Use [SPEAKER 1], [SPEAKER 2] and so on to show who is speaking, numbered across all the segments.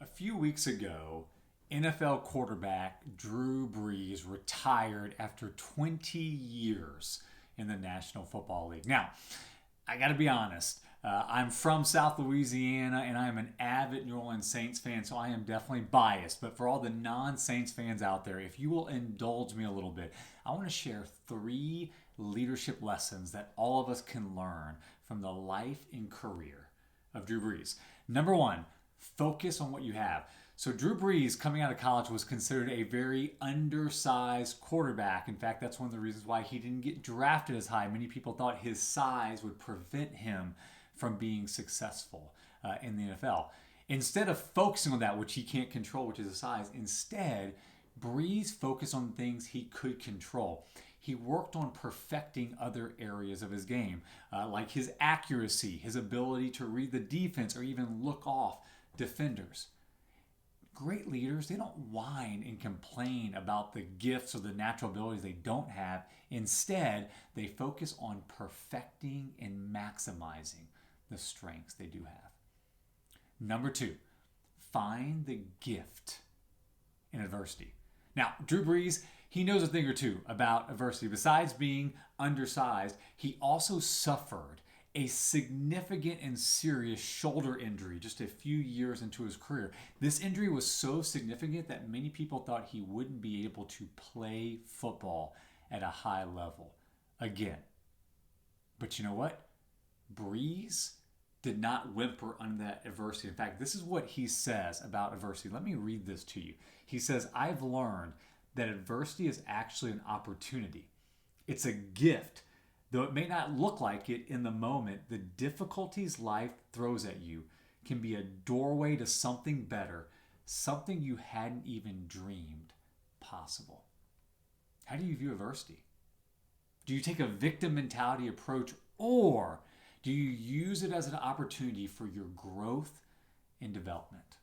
[SPEAKER 1] A few weeks ago, NFL quarterback Drew Brees retired after 20 years in the National Football League. Now, I got to be honest. I'm from South Louisiana and I'm an avid New Orleans Saints fan, so I am definitely biased. But for all the non-Saints fans out there, if you will indulge me a little bit, I want to share 3 leadership lessons that all of us can learn from the life and career of Drew Brees. Number 1, focus on what you have. So Drew Brees, coming out of college, was considered a very undersized quarterback. In fact, that's one of the reasons why he didn't get drafted as high. Many people thought his size would prevent him from being successful in the NFL. Instead of focusing on that, which he can't control, which is his size, instead, Brees focused on things he could control. He worked on perfecting other areas of his game, like his accuracy, his ability to read the defense, or even look off defenders. Great leaders, they don't whine and complain about the gifts or the natural abilities they don't have. Instead, they focus on perfecting and maximizing the strengths they do have. Number 2, find the gift in adversity. Now, Drew Brees, he knows a thing or two about adversity. Besides being undersized, he also suffered a significant and serious shoulder injury just a few years into his career. This injury was so significant that many people thought he wouldn't be able to play football at a high level again. But you know what? Brees did not whimper under that adversity. In fact, this is what he says about adversity. Let me read this to you. He says, "I've learned that adversity is actually an opportunity. It's a gift. Though it may not look like it in the moment, the difficulties life throws at you can be a doorway to something better, something you hadn't even dreamed possible." How do you view adversity? Do you take a victim mentality approach, or do you use it as an opportunity for your growth and development?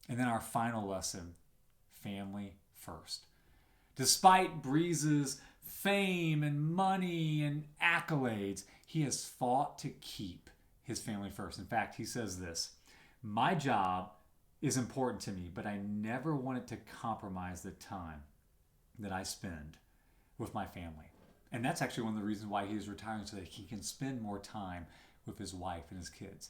[SPEAKER 1] And then our final lesson, family first. Despite Brees's fame and money and accolades, he has fought to keep his family first. In fact, he says this: "My job is important to me, but I never wanted to compromise the time that I spend with my family." And that's actually one of the reasons why he is retiring, so that he can spend more time with his wife and his kids.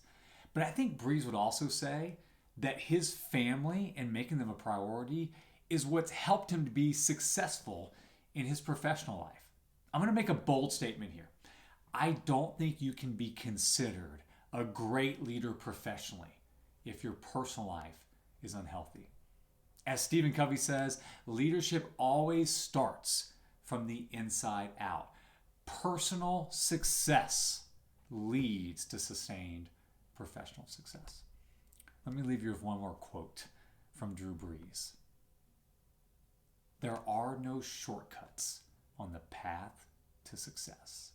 [SPEAKER 1] But I think Brees would also say that his family and making them a priority is what's helped him to be successful in his professional life. I'm going to make a bold statement here. I don't think you can be considered a great leader professionally if your personal life is unhealthy. As Stephen Covey says, leadership always starts from the inside out. Personal success leads to sustained professional success. Let me leave you with one more quote from Drew Brees. "There are no shortcuts on the path to success.